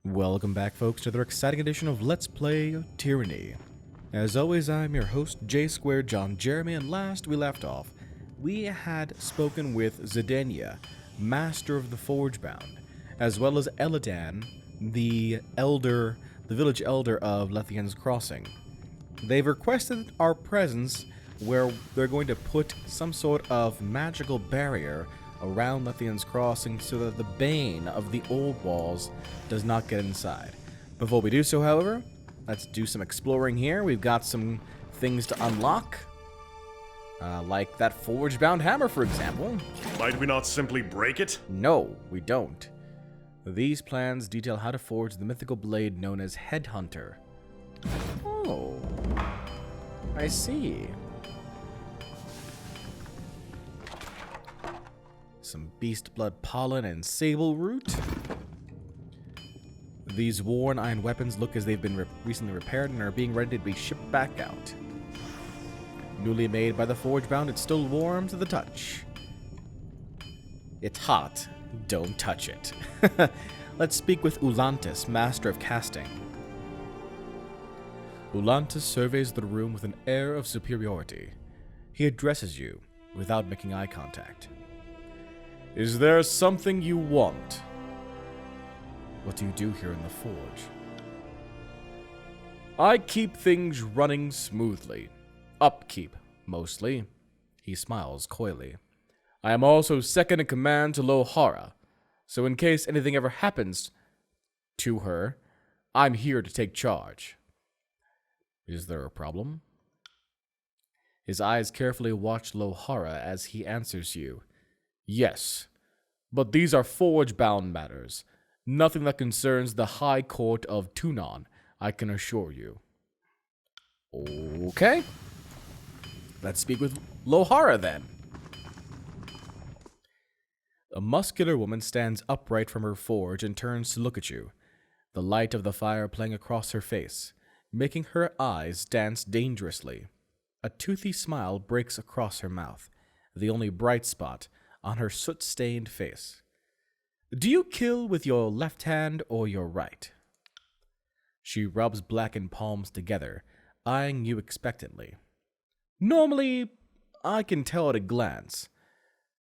Welcome back, folks, to another exciting edition of Let's Play Tyranny. As always, I'm your host, J Squared John Jeremy, and last we left off, we had spoken with Zidania, Master of the Forgebound, as well as Eladan, the village elder of Lethian's Crossing. They've requested our presence where they're going to put some sort of magical barrier around Lethian's Crossing so that the bane of the old walls does not get inside. Before we do so, however, let's do some exploring here. We've got some things to unlock, like that forge-bound hammer, for example. Might we not simply break it? No, we don't. These plans detail how to forge the mythical blade known as Headhunter. Oh, I see. Some beast blood pollen and sable root. These worn iron weapons look as they've been recently repaired and are being ready to be shipped back out. Newly made by the forge-bound, it's still warm to the touch. It's hot. Don't touch it. Let's speak with Ulantis, Master of Casting. Ulantis surveys the room with an air of superiority. He addresses you without making eye contact. Is there something you want? What do you do here in the forge? I keep things running smoothly. Upkeep, mostly. He smiles coyly. I am also second in command to Lohara, so in case anything ever happens to her, I'm here to take charge. Is there a problem? His eyes carefully watch Lohara as he answers you. Yes, but these are forge-bound matters. Nothing that concerns the High Court of Tunon, I can assure you. Okay. Let's speak with Lohara then. A muscular woman stands upright from her forge and turns to look at you, the light of the fire playing across her face, making her eyes dance dangerously. A toothy smile breaks across her mouth, the only bright spot on her soot-stained face. Do you kill with your left hand or your right? She rubs blackened palms together, eyeing you expectantly. Normally, I can tell at a glance,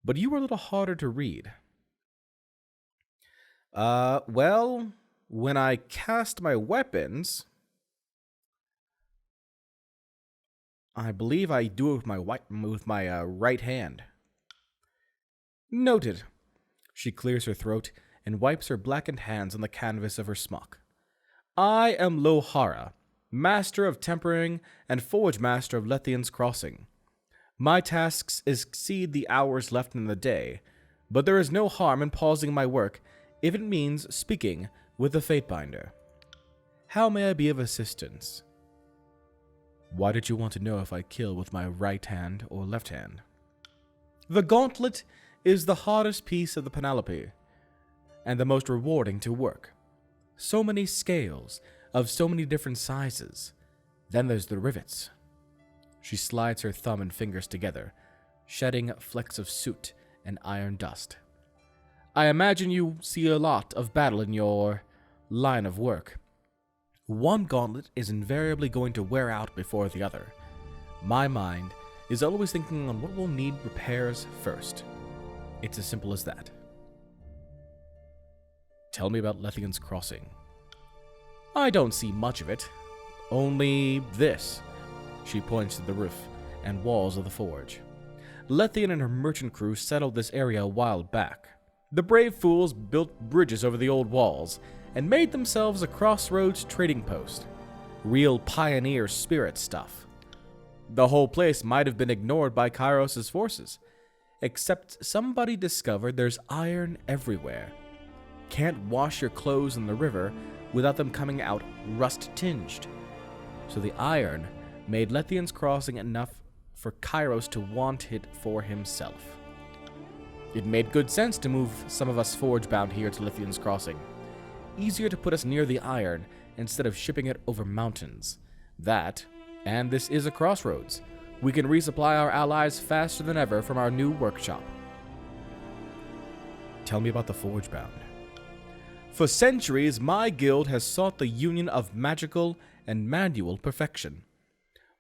but you were a little harder to read. Well, when I cast my weapons, I believe I do it with my right hand. Noted. She clears her throat and wipes her blackened hands on the canvas of her smock. I am Lohara, Master of Tempering and Forge Master of Lethian's Crossing. My tasks exceed the hours left in the day, but there is no harm in pausing my work if it means speaking with the Fateinder. How may I be of assistance? Why did you want to know if I kill with my right hand or left hand? The gauntlet is the hardest piece of the panoply, and the most rewarding to work. So many scales, of so many different sizes. Then there's the rivets. She slides her thumb and fingers together, shedding flecks of soot and iron dust. I imagine you see a lot of battle in your line of work. One gauntlet is invariably going to wear out before the other. My mind is always thinking on what will need repairs first. It's as simple as that. Tell me about Lethian's Crossing. I don't see much of it. Only this. She points to the roof and walls of the forge. Lethian and her merchant crew settled this area a while back. The brave fools built bridges over the old walls and made themselves a crossroads trading post. Real pioneer spirit stuff. The whole place might have been ignored by Kyros' forces, except somebody discovered there's iron everywhere. Can't wash your clothes in the river without them coming out rust-tinged. So the iron made Lethian's Crossing enough for Kyros to want it for himself. It made good sense to move some of us forge-bound here to Lethian's Crossing. Easier to put us near the iron instead of shipping it over mountains. That, and this is a crossroads. We can resupply our allies faster than ever from our new workshop. Tell me about the Forge-bound. For centuries, my guild has sought the union of magical and manual perfection.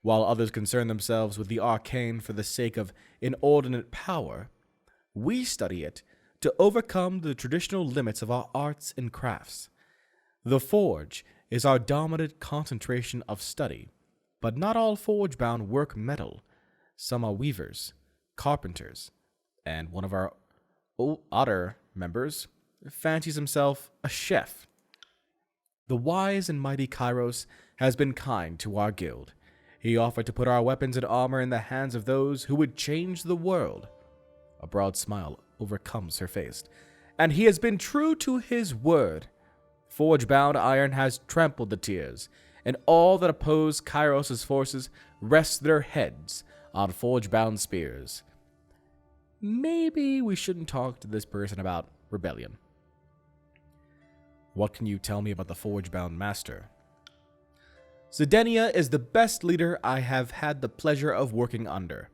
While others concern themselves with the arcane for the sake of inordinate power, we study it to overcome the traditional limits of our arts and crafts. The forge is our dominant concentration of study, but not all forge-bound work metal. Some are weavers, carpenters, and one of our other members fancies himself a chef. The wise and mighty Kyros has been kind to our guild. He offered to put our weapons and armor in the hands of those who would change the world. A broad smile overcomes her face, and he has been true to his word. Forge-bound iron has trampled the tears, and all that oppose Kyros' forces rest their heads on forge-bound spears. Maybe we shouldn't talk to this person about rebellion. What can you tell me about the forge-bound master? Zidania is the best leader I have had the pleasure of working under.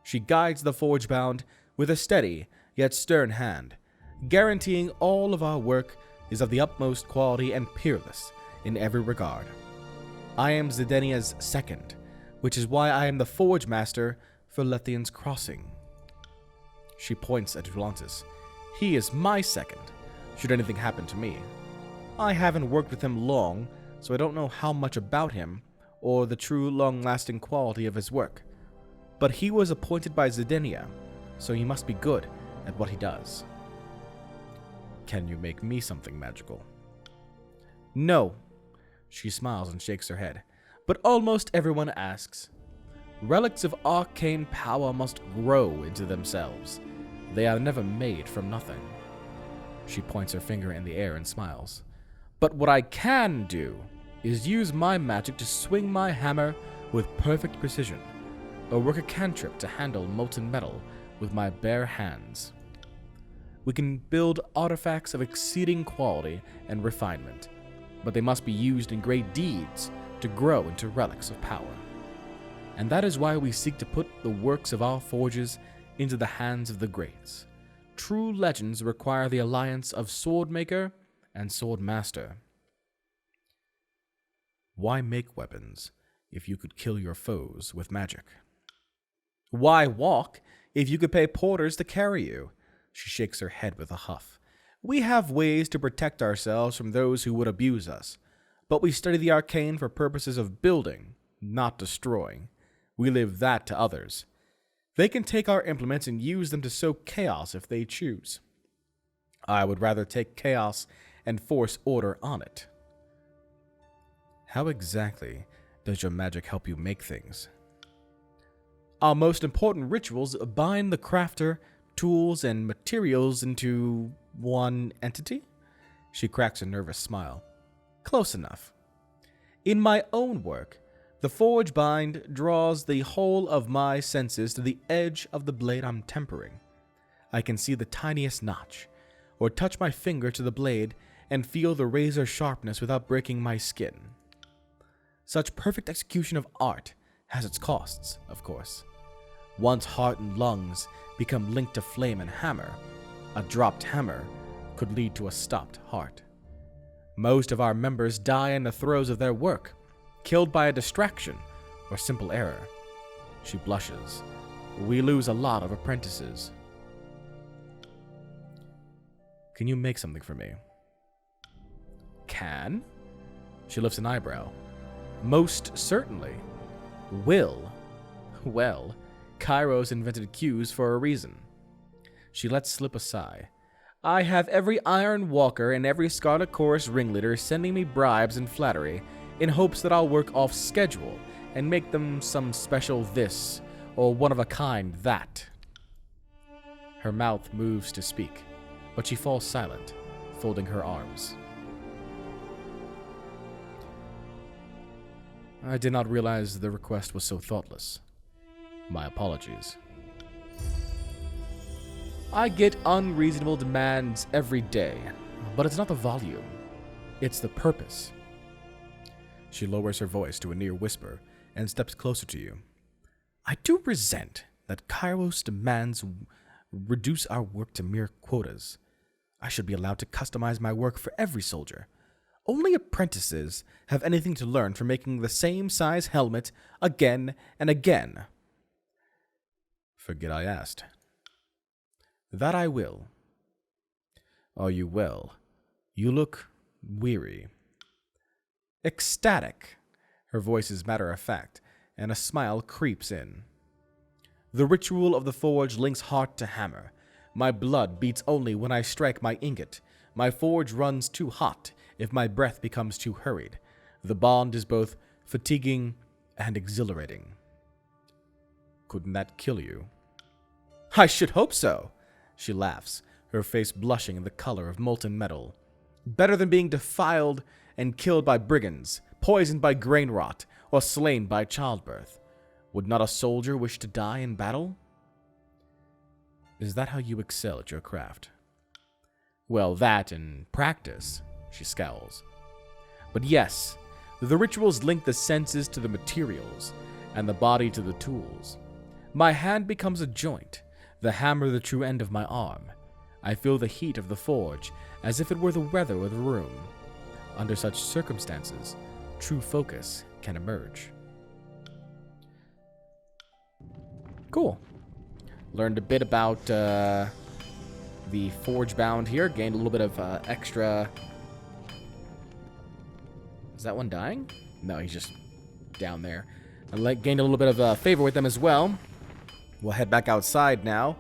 She guides the forge-bound with a steady yet stern hand, guaranteeing all of our work is of the utmost quality and peerless in every regard. I am Zidania's second, which is why I am the forge master for Lethian's Crossing. She points at Atlantis. He is my second, should anything happen to me. I haven't worked with him long, so I don't know how much about him or the true long-lasting quality of his work. But he was appointed by Zidania, so he must be good at what he does. Can you make me something magical? No. She smiles and shakes her head, but almost everyone asks. Relics of arcane power must grow into themselves. They are never made from nothing. She points her finger in the air and smiles. But what I can do is use my magic to swing my hammer with perfect precision, or work a cantrip to handle molten metal with my bare hands. We can build artifacts of exceeding quality and refinement, but they must be used in great deeds to grow into relics of power. And that is why we seek to put the works of our forges into the hands of the greats. True legends require the alliance of swordmaker and swordmaster. Why make weapons if you could kill your foes with magic? Why walk if you could pay porters to carry you? She shakes her head with a huff. We have ways to protect ourselves from those who would abuse us, but we study the arcane for purposes of building, not destroying. We leave that to others. They can take our implements and use them to sow chaos if they choose. I would rather take chaos and force order on it. How exactly does your magic help you make things? Our most important rituals bind the crafter, tools, and materials into one entity? She cracks a nervous smile. Close enough. In my own work, the forge bind draws the whole of my senses to the edge of the blade I'm tempering. I can see the tiniest notch, or touch my finger to the blade and feel the razor sharpness without breaking my skin. Such perfect execution of art has its costs, of course. One's heart and lungs become linked to flame and hammer. A dropped hammer could lead to a stopped heart. Most of our members die in the throes of their work, killed by a distraction or simple error. She blushes. We lose a lot of apprentices. Can you make something for me? Can? She lifts an eyebrow. Most certainly. Will? Well, Kyros invented cues for a reason. She lets slip a sigh. I have every Iron Walker and every Scarlet Chorus ringleader sending me bribes and flattery in hopes that I'll work off schedule and make them some special this or one-of-a-kind that. Her mouth moves to speak, but she falls silent, folding her arms. I did not realize the request was so thoughtless. My apologies. I get unreasonable demands every day, but it's not the volume. It's the purpose. She lowers her voice to a near whisper and steps closer to you. I do resent that Kyros demands reduce our work to mere quotas. I should be allowed to customize my work for every soldier. Only apprentices have anything to learn from making the same size helmet again and again. Forget I asked. That I will. Are you well? You look weary. Ecstatic. Her voice is matter of fact, and a smile creeps in. The ritual of the forge links heart to hammer. My blood beats only when I strike my ingot. My forge runs too hot if my breath becomes too hurried. The bond is both fatiguing and exhilarating. Couldn't that kill you? I should hope so. She laughs, her face blushing the color of molten metal. Better than being defiled and killed by brigands, poisoned by grain rot, or slain by childbirth. Would not a soldier wish to die in battle? Is that how you excel at your craft? Well, that and practice, she scowls. But yes, the rituals link the senses to the materials, and the body to the tools. My hand becomes a joint, the hammer the true end of my arm. I feel the heat of the forge as if it were the weather of the room. Under such circumstances, true focus can emerge. Cool. Learned a bit about the forge bound here. Gained a little bit of extra... Is that one dying? No, he's just down there. I gained a little bit of favor with them as well. We'll head back outside now.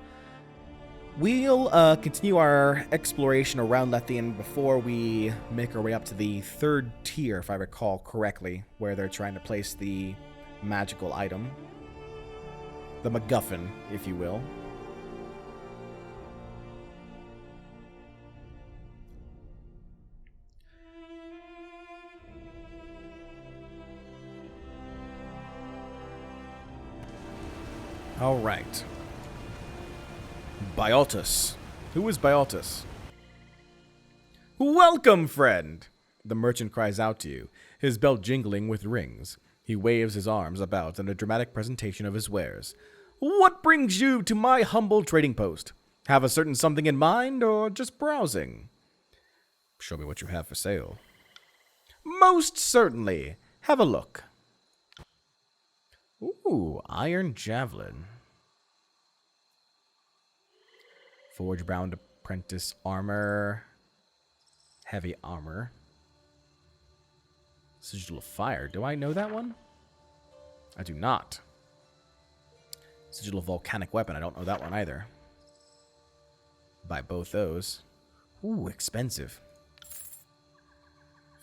We'll continue our exploration around Lethian before we make our way up to the 3rd tier, if I recall correctly, where they're trying to place the magical item. The MacGuffin, if you will. All right. Bialtus. Who is Bialtus? Welcome, friend! The merchant cries out to you, his belt jingling with rings. He waves his arms about in a dramatic presentation of his wares. What brings you to my humble trading post? Have a certain something in mind, or just browsing? Show me what you have for sale. Most certainly. Have a look. Ooh, iron javelin. Forge bound apprentice armor. Heavy armor. Sigil of fire. Do I know that one? I do not. Sigil of volcanic weapon. I don't know that one either. Buy both those. Ooh, expensive.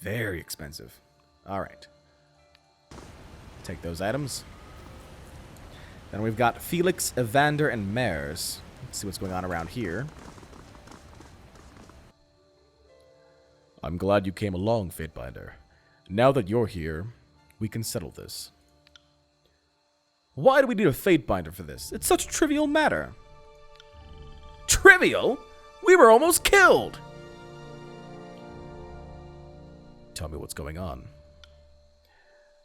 Very expensive. Alright. Take those items. Then we've got Felix, Evander, and Mares. Let's see what's going on around here. I'm glad you came along, Fateinder. Now that you're here, we can settle this. Why do we need a Fatebinder for this? It's such a trivial matter. Trivial? We were almost killed! Tell me what's going on.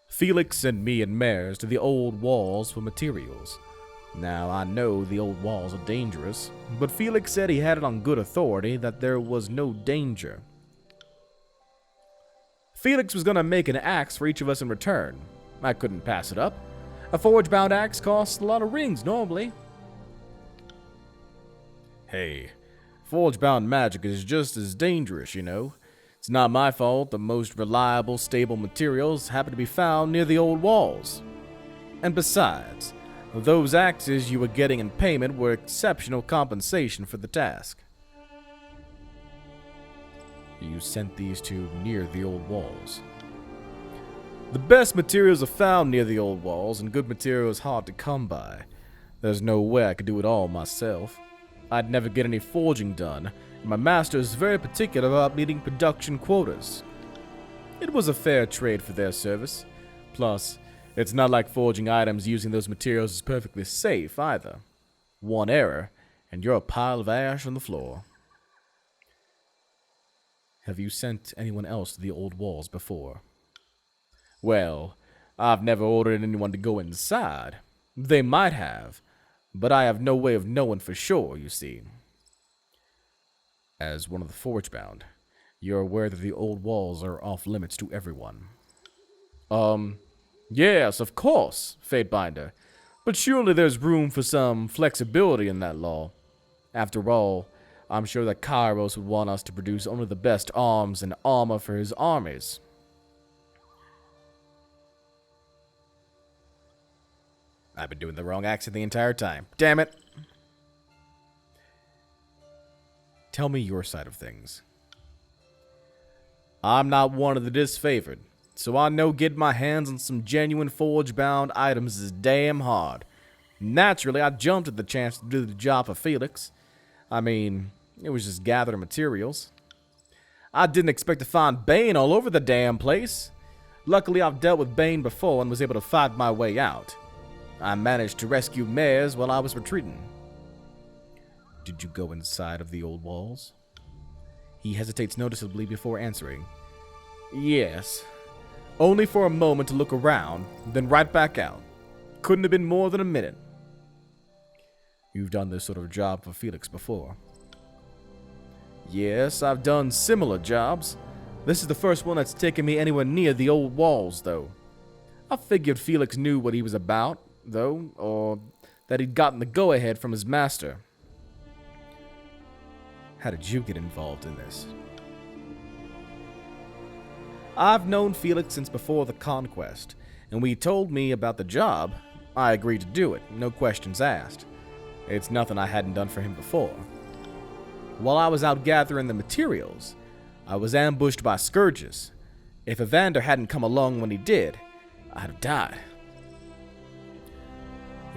Felix sent me and Mares to the old walls for materials. Now, I know the old walls are dangerous, but Felix said he had it on good authority that there was no danger. Felix was gonna make an axe for each of us in return. I couldn't pass it up. A forge-bound axe costs a lot of rings normally. Hey, forge-bound magic is just as dangerous, you know. It's not my fault the most reliable, stable materials happen to be found near the old walls. And besides, those axes you were getting in payment were exceptional compensation for the task. You sent these to near the old walls. The best materials are found near the old walls, and good material is hard to come by. There's no way I could do it all myself. I'd never get any forging done, and my master is very particular about meeting production quotas. It was a fair trade for their service. Plus, it's not like forging items using those materials is perfectly safe either. One error, and you're a pile of ash on the floor. Have you sent anyone else to the old walls before? Well, I've never ordered anyone to go inside. They might have, but I have no way of knowing for sure, you see. As one of the Forgebound, you're aware that the old walls are off limits to everyone. Yes, of course, Fatebinder. But surely there's room for some flexibility in that law. After all, I'm sure that Kyros would want us to produce only the best arms and armor for his armies. I've been doing the wrong accent the entire time. Damn it. Tell me your side of things. I'm not one of the disfavored, so I know getting my hands on some genuine forge-bound items is damn hard. Naturally, I jumped at the chance to do the job for Felix. I mean, it was just gathering materials. I didn't expect to find Bane all over the damn place. Luckily, I've dealt with Bane before and was able to fight my way out. I managed to rescue Mares while I was retreating. Did you go inside of the old walls? He hesitates noticeably before answering. Yes. Only for a moment to look around, then right back out. Couldn't have been more than a minute. You've done this sort of job for Felix before. Yes, I've done similar jobs. This is the first one that's taken me anywhere near the old walls, though. I figured Felix knew what he was about, though, or that he'd gotten the go-ahead from his master. How did you get involved in this? I've known Felix since before the conquest, and when he told me about the job, I agreed to do it, no questions asked. It's nothing I hadn't done for him before. While I was out gathering the materials, I was ambushed by scourges. If Evander hadn't come along when he did, I'd have died.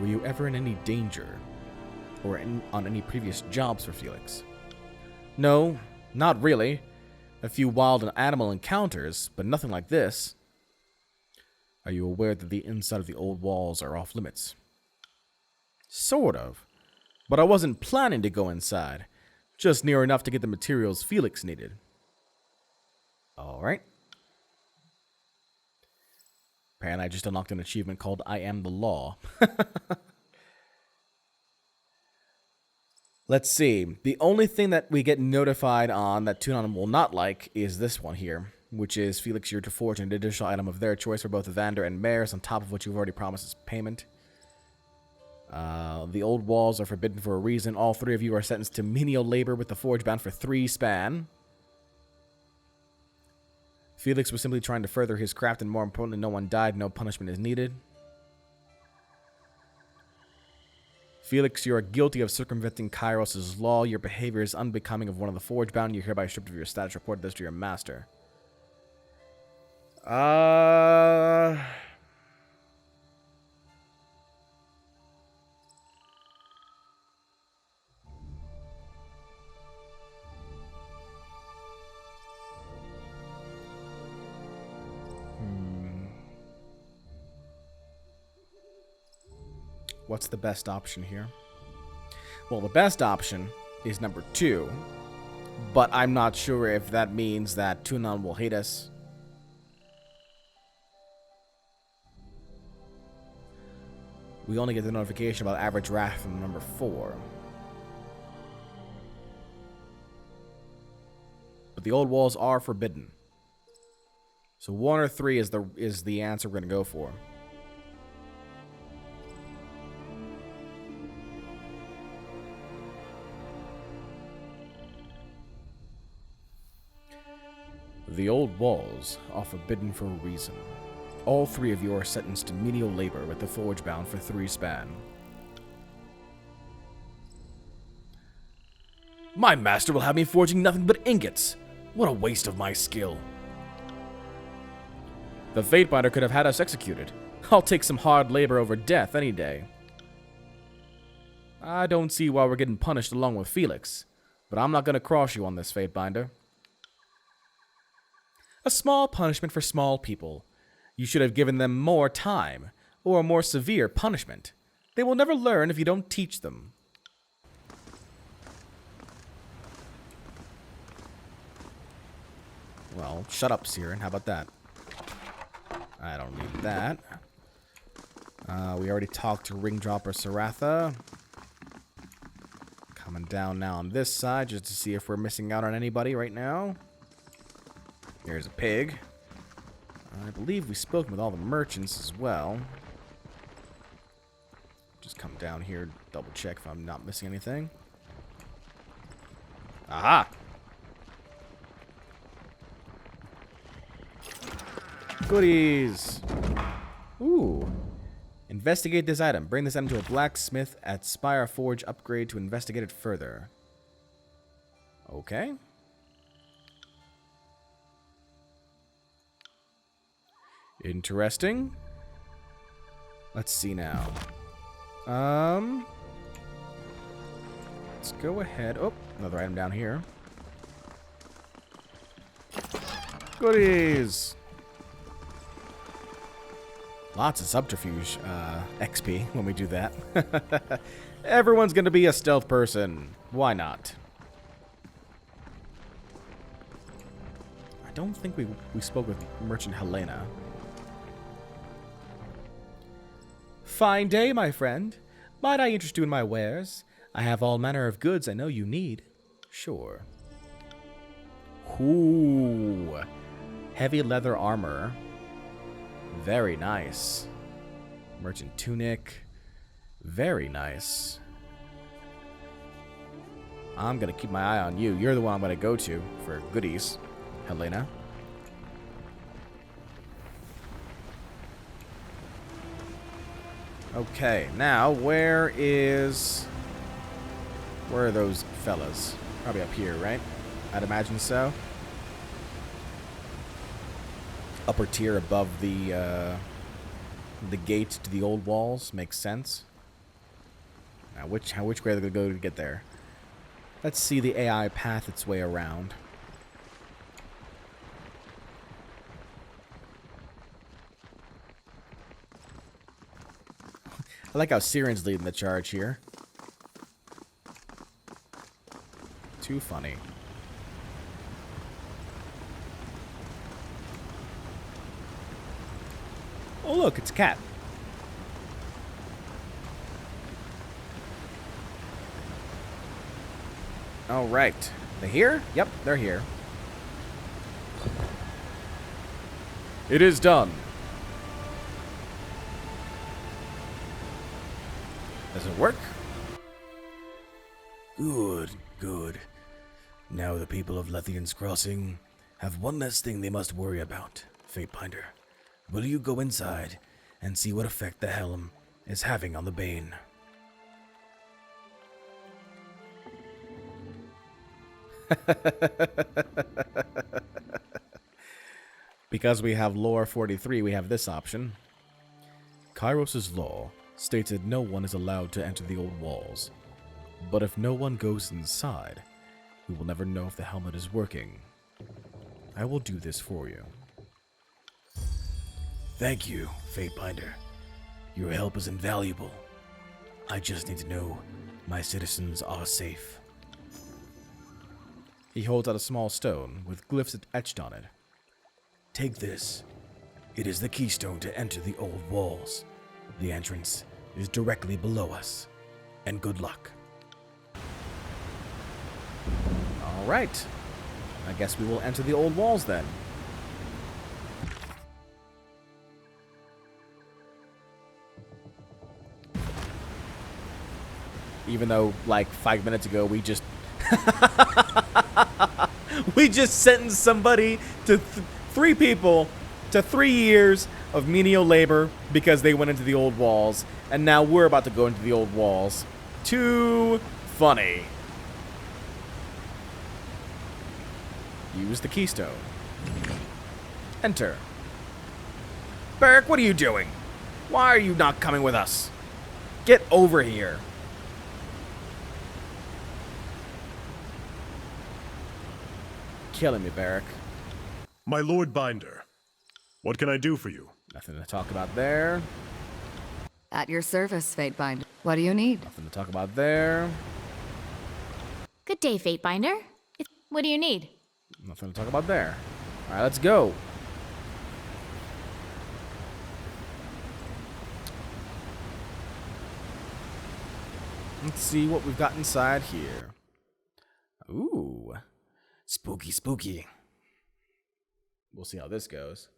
Were you ever in any danger, or on any previous jobs for Felix? No, not really. A few wild animal encounters, but nothing like this. Are you aware that the inside of the old walls are off limits? Sort of. But I wasn't planning to go inside. Just near enough to get the materials Felix needed. Alright. Apparently I just unlocked an achievement called I Am the Law. Let's see. The only thing that we get notified on that Tunon will not like is this one here, which is Felix, you're to forge an additional item of their choice for both Evander and Mares on top of what you've already promised as payment. The old walls are forbidden for a reason. All three of you are sentenced to menial labor with the forge bound for 3 span. Felix was simply trying to further his craft, and more importantly, no one died, no punishment is needed. Felix, you are guilty of circumventing Kyros' law. Your behavior is unbecoming of one of the forge-bound. You're hereby stripped of your status. Report this to your master. What's the best option here? Well, the best option is number 2, but I'm not sure if that means that Tunon will hate us. We only get the notification about average wrath from number 4. But the old walls are forbidden. So 1 or 3 is the answer we're going to go for. The old walls are forbidden for a reason. All 3 of you are sentenced to menial labor with the forge bound for 3 span. My master will have me forging nothing but ingots. What a waste of my skill. The Fatebinder could have had us executed. I'll take some hard labor over death any day. I don't see why we're getting punished along with Felix, but I'm not going to cross you on this, Fatebinder. A small punishment for small people. You should have given them more time, or a more severe punishment. They will never learn if you don't teach them. Well, shut up, Siren. How about that? I don't need that. We already talked to Ringdropper Saratha. Come Coming down now on this side just to see if we're missing out on anybody right now. Here's a pig. I believe we've spoken with all the merchants as well. Just come down here, double check if I'm not missing anything. Aha! Goodies! Ooh. Investigate this item. Bring this item to a blacksmith at Spire Forge. Upgrade to investigate it further. Okay. Interesting. Let's see now. Let's go ahead. Oh, another item down here. Goodies! Lots of subterfuge XP when we do that. Everyone's going to be a stealth person. Why not? I don't think we spoke with Merchant Helena. Fine day, my friend. Might I interest you in my wares? I have all manner of goods I know you need. Sure. Ooh. Heavy leather armor. Very nice. Merchant tunic. Very nice. I'm going to keep my eye on you. You're the one I'm going to go to for goodies, Helena. Okay, now where are those fellas? Probably up here, right? I'd imagine so. Upper tier above the gate to the old walls makes sense. Now, which way are they gonna go to get there? Let's see the AI path its way around. I like how Siren's leading the charge here. Too funny. Oh, look, it's a cat. All right. They here? Yep, they're here. It is done. Does it work? Good, good. Now the people of Lethian's Crossing have one less thing they must worry about. Fateinder, will you go inside and see what effect the helm is having on the Bane? Because we have lore 43, we have this option. Kyros' law states that no one is allowed to enter the old walls. But if no one goes inside, we will never know if the helmet is working. I will do this for you. Thank you, Fateinder. Your help is invaluable. I just need to know my citizens are safe. He holds out a small stone with glyphs etched on it. Take this. It is the keystone to enter the old walls. The entrance is directly below us. And good luck. All right. I guess we will enter the old walls then. Even though, like, 5 minutes ago, we just... we just sentenced somebody to 3 people to 3 years of menial labor because they went into the old walls. And now we're about to go into the old walls. Too funny. Use the keystone. Enter. Beric, what are you doing? Why are you not coming with us? Get over here. Killing me, Beric. My Lord Binder, what can I do for you? Nothing to talk about there. At your service, Fateinder. What do you need? Nothing to talk about there. Good day, Fatebinder. What do you need? Nothing to talk about there. All right, let's go. Let's see what we've got inside here. Ooh. Spooky, spooky. We'll see how this goes.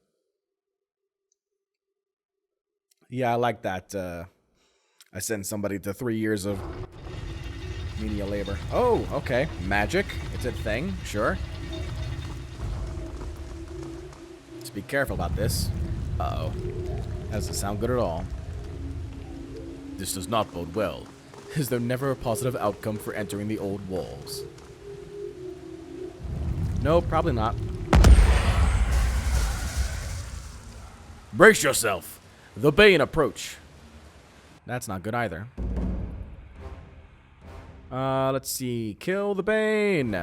Yeah, I like that. I sent somebody to 3 years of menial labor. Oh, okay. Magic. It's a thing. Sure. Let's be careful about this. Uh-oh. That doesn't sound good at all. This does not bode well. Is there never a positive outcome for entering the old walls? No, probably not. Brace yourself. The Bane approach. That's not good either. Let's see. Kill the Bane.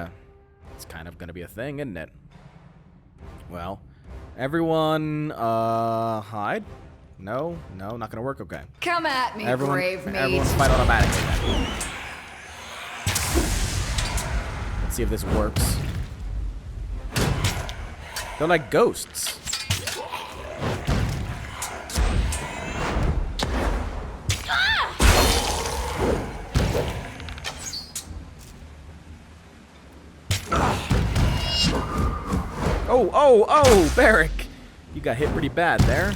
It's kind of gonna be a thing, isn't it? Well, everyone, hide. No, not gonna work. Okay. Come at me, brave mate. Everyone fight automatically then. Let's see if this works. They're like ghosts. Oh, Barrick! You got hit pretty bad there.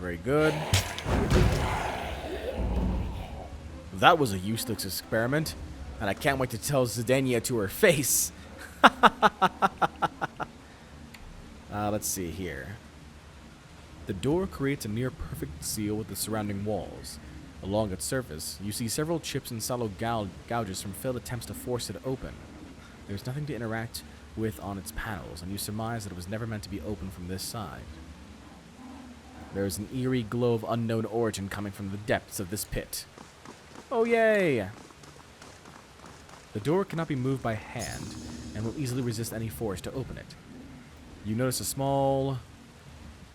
Very good. That was a useless experiment, and I can't wait to tell Zidania to her face. Let's see here. The door creates a near-perfect seal with the surrounding walls. Along its surface, you see several chips and shallow gouges from failed attempts to force it open. There's nothing to interact with on its panels, and you surmise that it was never meant to be opened from this side. There is an eerie glow of unknown origin coming from the depths of this pit. Oh, yay! The door cannot be moved by hand, and will easily resist any force to open it. You notice a small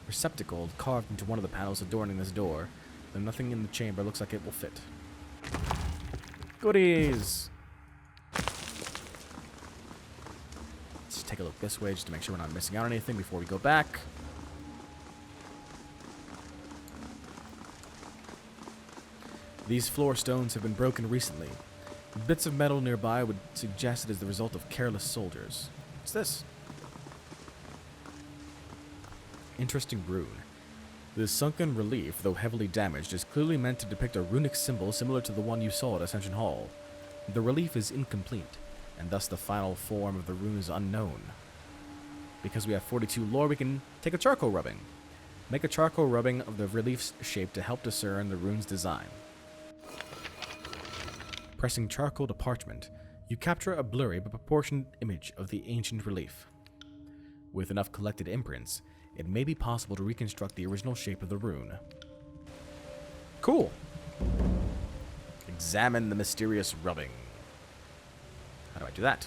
receptacle carved into one of the panels adorning this door. Though nothing in the chamber looks like it will fit. Goodies! Let's take a look this way just to make sure we're not missing out on anything before we go back. These floor stones have been broken recently. Bits of metal nearby would suggest it is the result of careless soldiers. What's this? Interesting rune. This sunken relief, though heavily damaged, is clearly meant to depict a runic symbol similar to the one you saw at Ascension Hall. The relief is incomplete, and thus the final form of the rune is unknown. Because we have 42 lore, we can take a charcoal rubbing. Make a charcoal rubbing of the relief's shape to help discern the rune's design. Pressing charcoal to parchment, you capture a blurry but proportioned image of the ancient relief. With enough collected imprints, it may be possible to reconstruct the original shape of the rune. Cool. Examine the mysterious rubbing. How do I do that?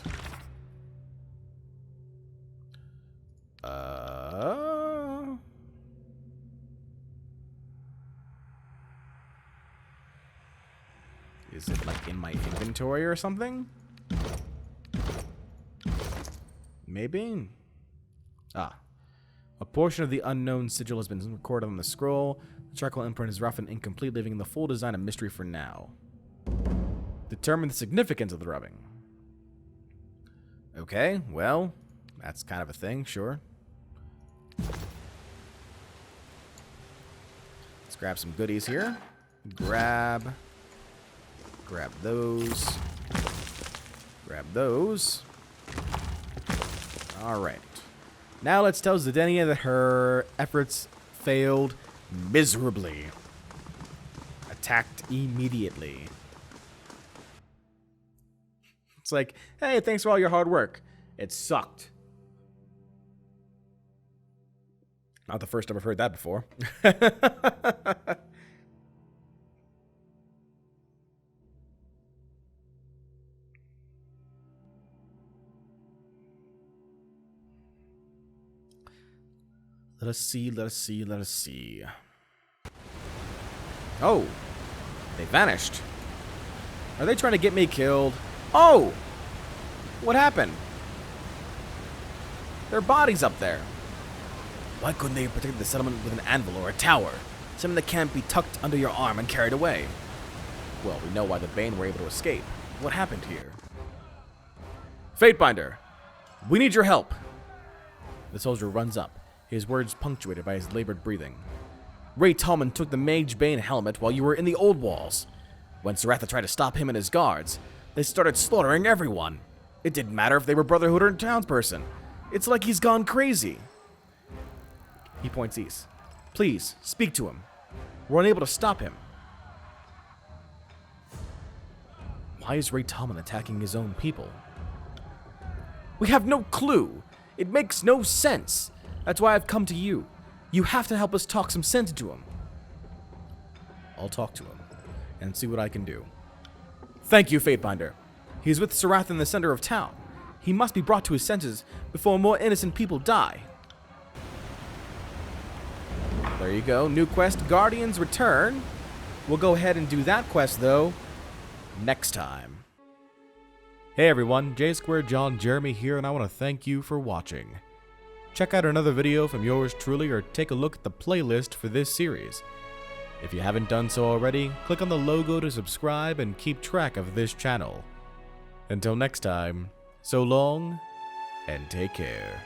Is it like in my inventory or something? Maybe? Ah. A portion of the unknown sigil has been recorded on the scroll. The charcoal imprint is rough and incomplete, leaving the full design a mystery for now. Determine the significance of the rubbing. Okay, well, that's kind of a thing, sure. Let's grab some goodies here. Grab those. Grab those. Alright. Now let's tell Zidania that her efforts failed miserably. Attacked immediately. It's like, hey, thanks for all your hard work. It sucked. Not the first time I've heard that before. Let us see. Oh! They vanished. Are they trying to get me killed? Oh! What happened? Their bodies up there. Why couldn't they protect the settlement with an anvil or a tower? Something that can't be tucked under your arm and carried away. Well, we know why the Bane were able to escape. What happened here? Fatebinder, we need your help. The soldier runs up, his words punctuated by his labored breathing. Ray Tallman took the Mage Bane helmet while you were in the old walls. When Saratha tried to stop him and his guards, they started slaughtering everyone. It didn't matter if they were Brotherhood or townsperson. It's like he's gone crazy. He points east. Please, speak to him. We're unable to stop him. Why is Ray Tallman attacking his own people? We have no clue. It makes no sense. That's why I've come to you. You have to help us talk some sense into him. I'll talk to him and see what I can do. Thank you, Fatebinder. He's with Saratha in the center of town. He must be brought to his senses before more innocent people die. There you go. New quest, Guardians Return. We'll go ahead and do that quest, though, next time. Hey everyone, J Squared John Jeremy here, and I want to thank you for watching. Check out another video from yours truly, or take a look at the playlist for this series. If you haven't done so already, click on the logo to subscribe and keep track of this channel. Until next time, so long, and take care.